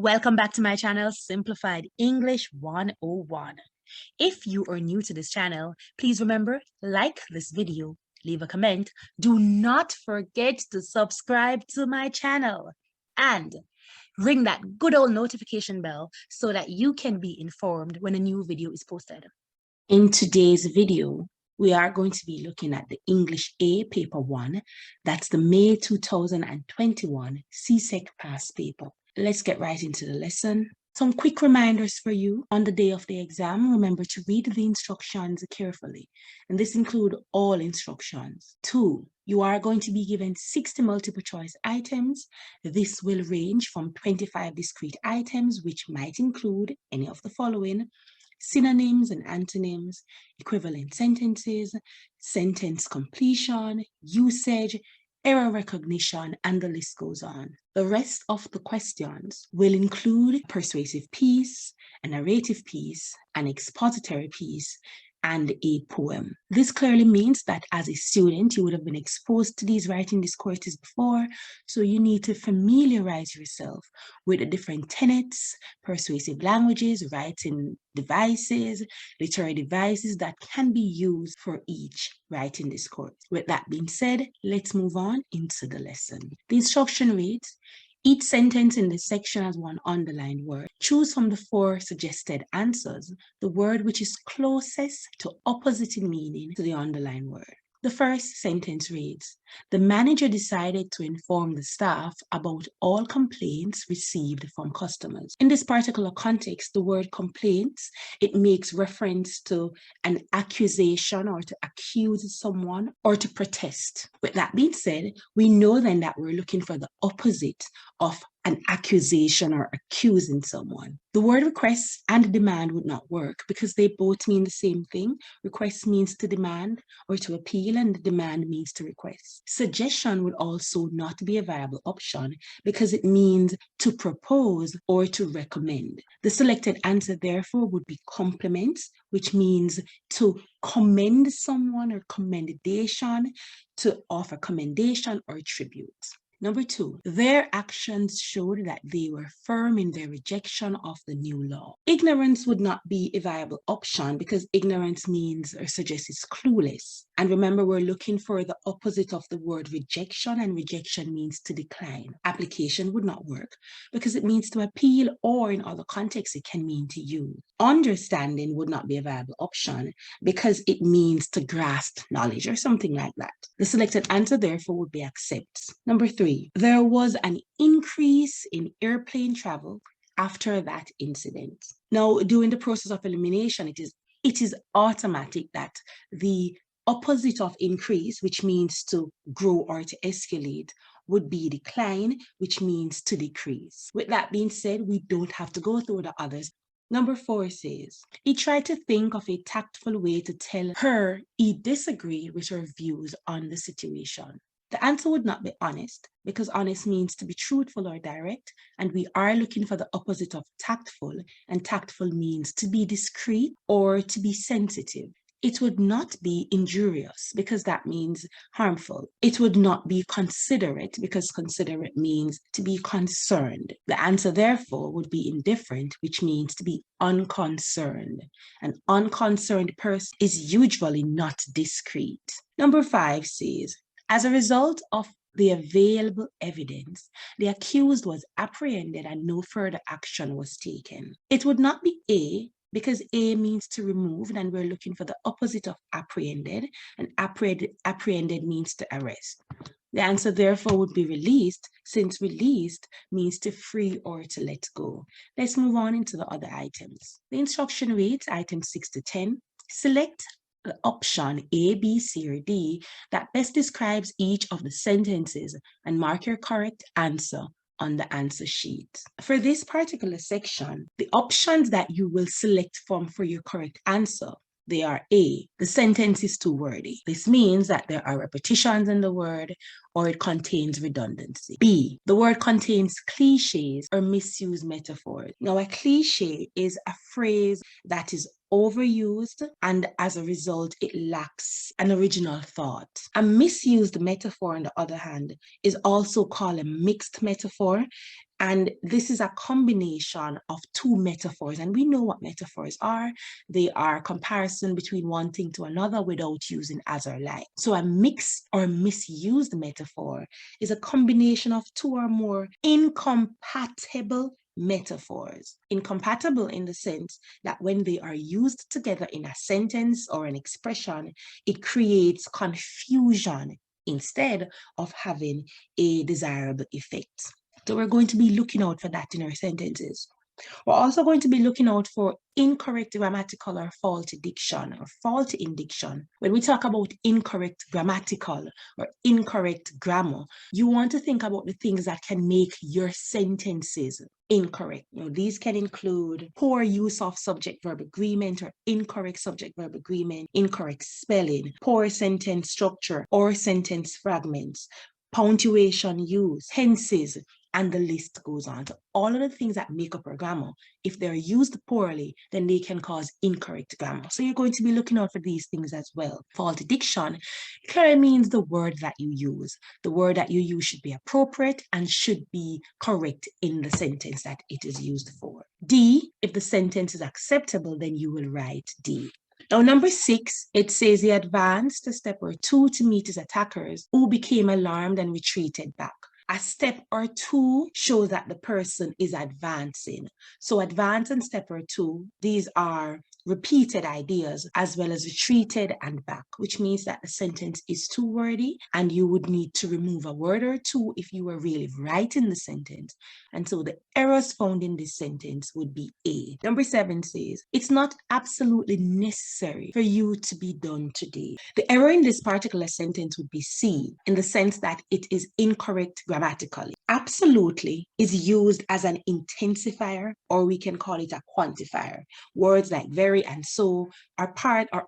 Welcome back to my channel, Simplified English 101. If you are new to this channel, please remember, like this video, leave a comment. Do not forget to subscribe to my channel and ring that good old notification bell so that you can be informed when a new video is posted. In today's video, we are going to be looking at the English A Paper 1. That's the May 2021 CSEC past paper. Let's get right into the lesson. Some quick reminders for you. On the day of the exam, remember to read the instructions carefully. And this includes all instructions. 2, you are going to be given 60 multiple choice items. This will range from 25 discrete items, which might include any of the following: synonyms and antonyms, equivalent sentences, sentence completion, usage, error recognition, and the list goes on. The rest of the questions will include a persuasive piece, a narrative piece, an expository piece, and a poem. This clearly means that as a student, you would have been exposed to these writing discourses before, so you need to familiarize yourself with the different tenets, persuasive languages, writing devices, literary devices that can be used for each writing discourse. With that being said, let's move on into the lesson. The instruction reads: each sentence in this section has one underlined word. Choose from the 4 suggested answers the word which is closest to opposite in meaning to the underlined word. The first sentence reads: the manager decided to inform the staff about all complaints received from customers. In this particular context, the word complaints, it makes reference to an accusation or to accuse someone or to protest. With that being said, we know then that we're looking for the opposite of an accusation or accusing someone. The word request and demand would not work because they both mean the same thing. Request means to demand or to appeal, and demand means to request. Suggestion would also not be a viable option because it means to propose or to recommend. The selected answer, therefore, would be compliments, which means to commend someone or commendation, to offer commendation or tribute. Number 2, their actions showed that they were firm in their rejection of the new law. Ignorance would not be a viable option because ignorance means or suggests it's clueless. And remember, we're looking for the opposite of the word rejection, and rejection means to decline. Application would not work because it means to appeal, or in other contexts, it can mean to use. Understanding would not be a viable option because it means to grasp knowledge or something like that. The selected answer, therefore, would be accept. Number 3, there was an increase in airplane travel after that incident. Now, during the process of elimination, it is automatic that the opposite of increase, which means to grow or to escalate, would be decline, which means to decrease. With that being said, we don't have to go through the others. Number 4 says, he tried to think of a tactful way to tell her he disagreed with her views on the situation. The answer would not be honest because honest means to be truthful or direct, and we are looking for the opposite of tactful, and tactful means to be discreet or to be sensitive. It would not be injurious because that means harmful. It would not be considerate because considerate means to be concerned. The answer, therefore, would be indifferent, which means to be unconcerned. An unconcerned person is usually not discreet. Number 5 says, as a result of the available evidence, the accused was apprehended and no further action was taken. It would not be A because A means to remove, and we're looking for the opposite of apprehended, and apprehended means to arrest. The answer, therefore, would be released, since released means to free or to let go. Let's move on into the other items. The instruction reads, items 6 to 10, select the option A, B, C, or D that best describes each of the sentences and mark your correct answer on the answer sheet. For this particular section, the options that you will select from for your correct answer, they are A, the sentence is too wordy. This means that there are repetitions in the word or it contains redundancy. B, the word contains cliches or misused metaphors. Now, a cliche is a phrase that is overused, and as a result, it lacks an original thought. A misused metaphor, on the other hand, is also called a mixed metaphor, And this is a combination of two metaphors. And we know what metaphors are. They are comparison between one thing to another without using as or like. So a mixed or misused metaphor is a combination of two or more incompatible metaphors. Incompatible in the sense that when they are used together in a sentence or an expression, it creates confusion instead of having a desirable effect. So we're going to be looking out for that in our sentences. We're also going to be looking out for incorrect grammatical or faulty diction or faulty in diction. When we talk about incorrect grammatical or incorrect grammar, you want to think about the things that can make your sentences incorrect. These can include poor use of subject-verb agreement or incorrect subject-verb agreement, incorrect spelling, poor sentence structure or sentence fragments, punctuation use, tenses, and the list goes on. So all of the things that make up our grammar, if they're used poorly, then they can cause incorrect grammar. So you're going to be looking out for these things as well. Faulty diction clearly means the word that you use. The word that you use should be appropriate and should be correct in the sentence that it is used for. D, if the sentence is acceptable, then you will write D. Now, number 6, it says he advanced a step or two to meet his attackers, who became alarmed and retreated back. A step or two shows that the person is advancing. So advance and step or two, these are repeated ideas as well as retreated and back, which means that the sentence is too wordy and you would need to remove a word or two if you were really writing the sentence. And so the errors found in this sentence would be A. Number 7 says, it's not absolutely necessary for you to be done today. The error in this particular sentence would be C, in the sense that it is incorrect grammatically. Absolutely is used as an intensifier, or we can call it a quantifier. Words like very and so are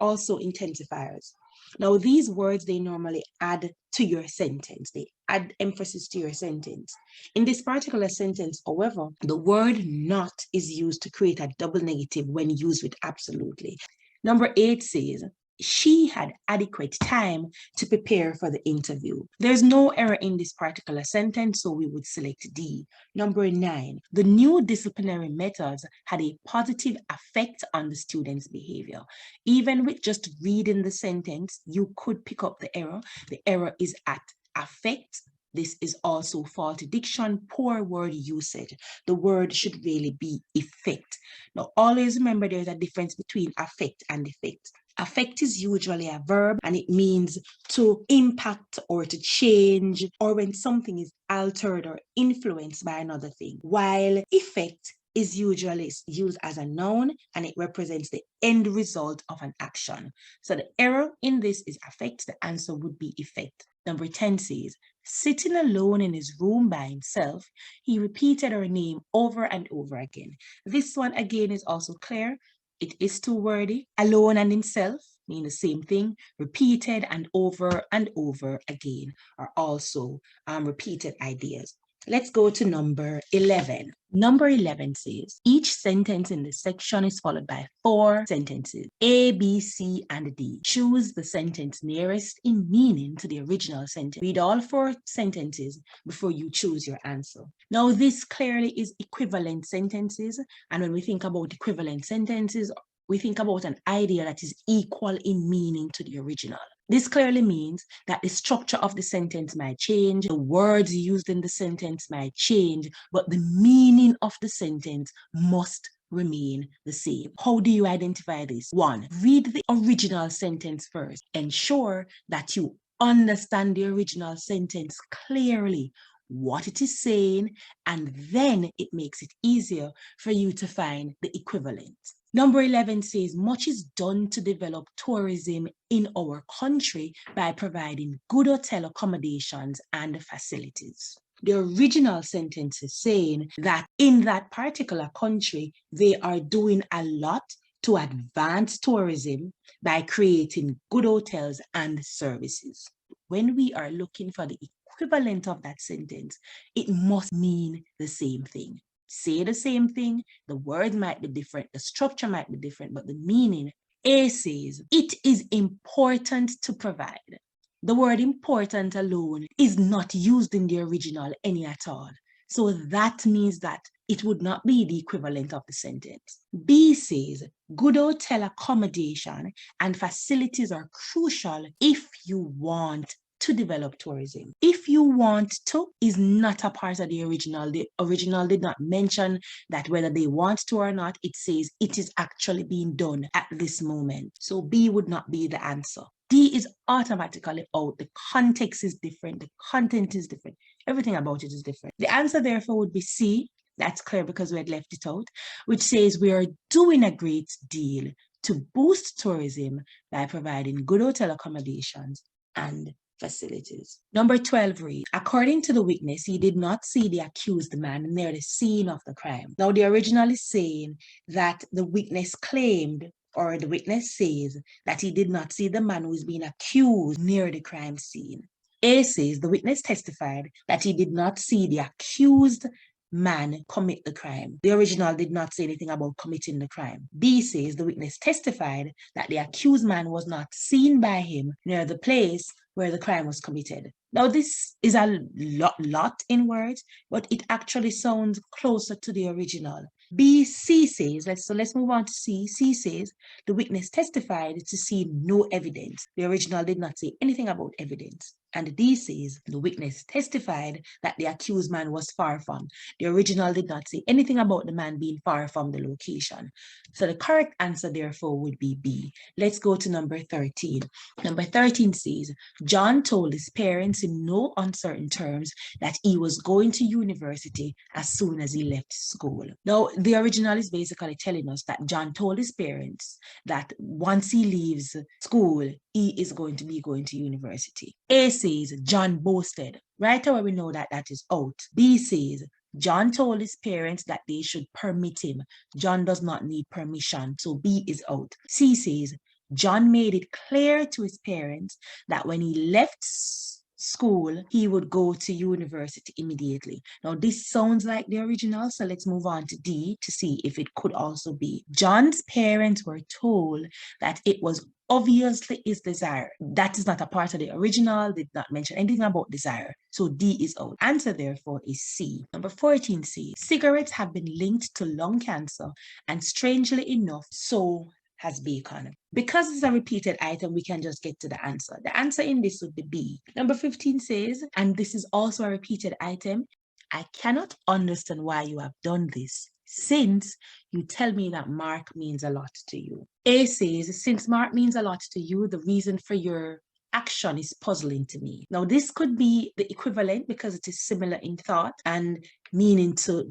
also intensifiers. Now, these words, they normally add to your sentence. They add emphasis to your sentence. In this particular sentence, however, the word not is used to create a double negative when used with absolutely. Number 8 says, she had adequate time to prepare for the interview. There's no error in this particular sentence, so we would select D. Number 9, the new disciplinary methods had a positive effect on the student's behavior. Even with just reading the sentence, you could pick up the error. The error is at affect. This is also faulty diction, poor word usage. The word should really be effect. Now, always remember there's a difference between affect and effect. Affect is usually a verb and it means to impact or to change, or when something is altered or influenced by another thing. While effect is usually used as a noun and it represents the end result of an action. So the error in this is affect. The answer would be effect. Number 10 says, sitting alone in his room by himself, he repeated her name over and over again. This one again is also clear. It is too wordy. Alone and himself mean the same thing. Repeated and over again are also repeated ideas. Let's go to number 11. Number 11 says, each sentence in this section is followed by 4 sentences, A, B, C, and D. Choose the sentence nearest in meaning to the original sentence. Read all 4 sentences before you choose your answer. Now, this clearly is equivalent sentences, and when we think about equivalent sentences, we think about an idea that is equal in meaning to the original. This clearly means that the structure of the sentence might change, the words used in the sentence might change, but the meaning of the sentence must remain the same. How do you identify this? 1, read the original sentence first. Ensure that you understand the original sentence clearly, what it is saying, and then it makes it easier for you to find the equivalent. Number 11 says, much is done to develop tourism in our country by providing good hotel accommodations and facilities. The original sentence is saying that in that particular country, they are doing a lot to advance tourism by creating good hotels and services. When we are looking for the equivalent of that sentence, it must mean the same thing. Say the same thing, the word might be different, the structure might be different, but the meaning. A says, it is important to provide. The word important alone is not used in the original any at all. So that means that it would not be the equivalent of the sentence. B says, good hotel accommodation and facilities are crucial if you want to develop tourism. If you want to is not a part of the original. The original did not mention that whether they want to or not. It says it is actually being done at this moment. So B would not be the answer. D is automatically out. The context is different. The content is different. Everything about it is different. The answer therefore would be C. That's clear because we had left it out, which says we are doing a great deal to boost tourism by providing good hotel accommodations and facilities. Number 12 reads, according to the witness, he did not see the accused man near the scene of the crime. Now, the original is saying that the witness claimed, or the witness says that he did not see the man who is being accused near the crime scene. A says the witness testified that he did not see the accused man commit the crime. The original did not say anything about committing the crime. B says the witness testified that the accused man was not seen by him near the place where the crime was committed. Now, this is a lot in words, but it actually sounds closer to the original. B, C says, let's move on to C. C says the witness testified to see no evidence. The original did not say anything about evidence. And D says the witness testified that the accused man was far from. The original did not say anything about the man being far from the location. So the correct answer, therefore, would be B. Let's go to number 13. Number 13 says, John told his parents in no uncertain terms that he was going to university as soon as he left school. Now, the original is basically telling us that John told his parents that once he leaves school, he is going to be going to university. A says John boasted. Right away, we know that that is out. B says John told his parents that they should permit him. John does not need permission, so B is out. C says John made it clear to his parents that when he left school, he would go to university immediately. Now, this sounds like the original, so let's move on to D to see if it could also be. John's parents were told that it was obviously his desire. That is not a part of the original, did not mention anything about desire. So D is out. Answer, therefore, is C. Number 14 says, cigarettes have been linked to lung cancer, and strangely enough, so has bacon. Because it's a repeated item, we can just get to the answer. The answer in this would be B. Number 15 says, and this is also a repeated item, I cannot understand why you have done this, since you tell me that Mark means a lot to you. A says, since Mark means a lot to you, the reason for your action is puzzling to me. Now, this could be the equivalent because it is similar in thought and meaning to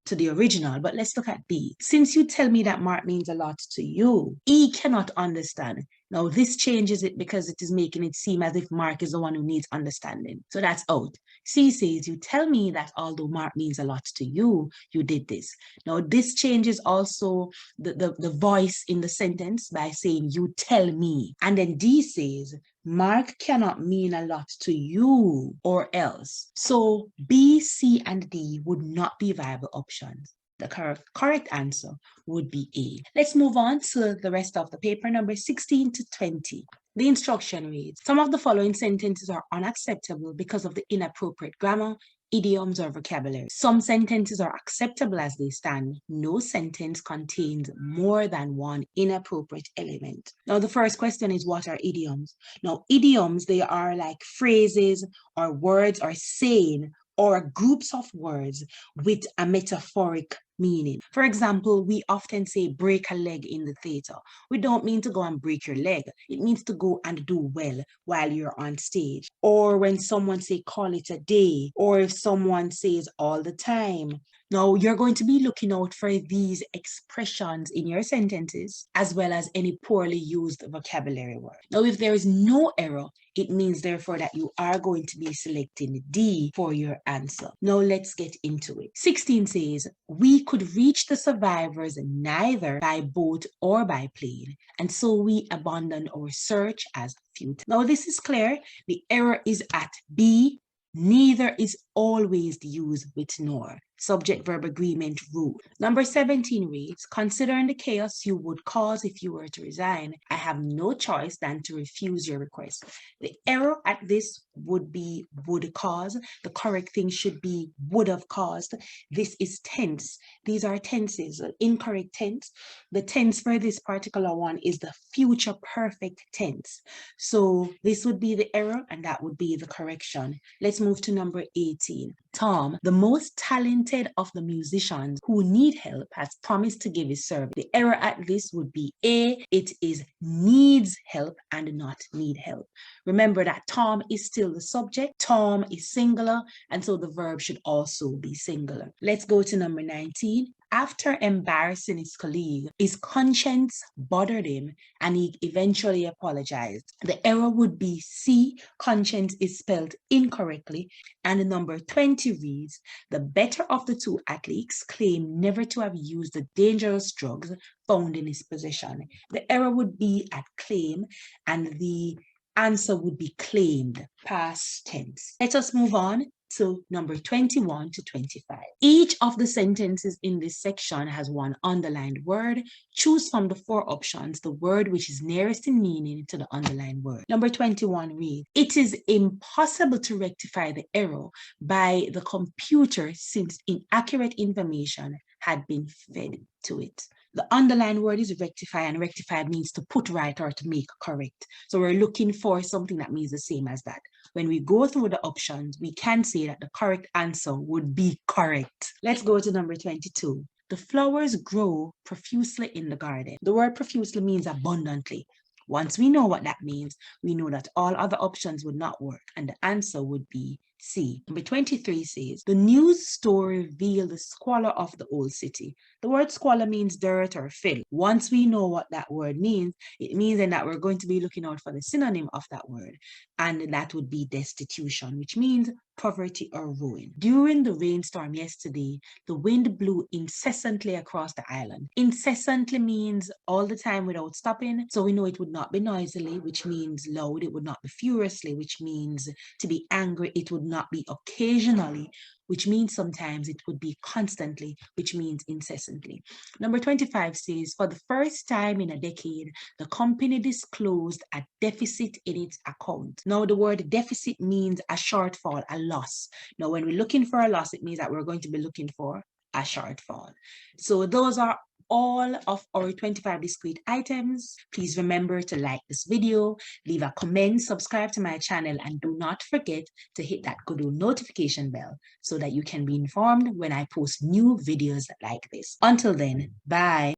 the original, but let's look at B. Since you tell me that Mark means a lot to you, E cannot understand. Now, this changes it because it is making it seem as if Mark is the one who needs understanding. So that's out. C says, you tell me that although Mark means a lot to you, you did this. Now, this changes also the voice in the sentence by saying, you tell me. And then D says, Mark cannot mean a lot to you or else. So B, C, and D would not be viable options. The correct answer would be A. Let's move on to the rest of the paper, number 16 to 20. The instruction reads, some of the following sentences are unacceptable because of the inappropriate grammar, idioms, or vocabulary. Some sentences are acceptable as they stand. No sentence contains more than one inappropriate element. Now, the first question is, what are idioms? Now, idioms, they are like phrases or words or saying or groups of words with a metaphoric meaning. For example, we often say break a leg in the theater. We don't mean to go and break your leg. It means to go and do well while you're on stage. Or when someone say call it a day, or if someone says all the time. Now, you're going to be looking out for these expressions in your sentences, as well as any poorly used vocabulary word. Now, if there is no error, it means therefore that you are going to be selecting D for your answer. Now, let's get into it. 16 says, we could reach the survivors neither by boat or by plane, and so we abandoned our search as futile. Now, this is clear. The error is at B. Neither is always used with nor. subject-verb agreement rule. Number 17 reads, considering the chaos you would cause if you were to resign, I have no choice than to refuse your request. The error at this would be would cause. The correct thing should be would have caused. This is tense. These are tenses. Incorrect tense. The tense for this particular one is the future perfect tense. So this would be the error and that would be the correction. Let's move to number 18. Tom, the most talented of the musicians who need help, has promised to give his service. The error at this would be A, it is needs help and not need help. Remember that Tom is still the subject, Tom is singular, and so the verb should also be singular. Let's go to number 19. After embarrassing his colleague, his conscience bothered him and he eventually apologized. The error would be C, conscience is spelled incorrectly, and number 20 reads, the better of the two athletes claim never to have used the dangerous drugs found in his possession. The error would be at claim and the answer would be claimed, past tense. Let us move on to number 21 to 25. Each of the sentences in this section has one underlined word. Choose from the four options the word which is nearest in meaning to the underlined word. Number 21 reads, it is impossible to rectify the error by the computer since inaccurate information had been fed to it. The underlined word is rectify, and rectify means to put right or to make correct. So we're looking for something that means the same as that. When we go through the options, we can say that the correct answer would be correct. Let's go to number 22. The flowers grow profusely in the garden. The word profusely means abundantly. Once we know what that means, we know that all other options would not work, and the answer would be C. Number 23 says, the news story revealed the squalor of the old city. The word squalor means dirt or filth. Once we know what that word means, it means then that we're going to be looking out for the synonym of that word, and that would be destitution, which means poverty or ruin. During the rainstorm yesterday, the wind blew incessantly across the island. Incessantly means all the time without stopping, so we know it would not be noisily, which means loud. It would not be furiously, which means to be angry. It would not be occasionally, which means sometimes. It would be constantly, which means incessantly. Number 25 says, for the first time in a decade, the company disclosed a deficit in its account. Now, the word deficit means a shortfall, a loss. Now, when we're looking for a loss, it means that we're going to be looking for a shortfall. So those are all of our 25 discrete items. Please remember to like this video, leave a comment, subscribe to my channel, and do not forget to hit that good old notification bell so that you can be informed when I post new videos like this. Until then, bye.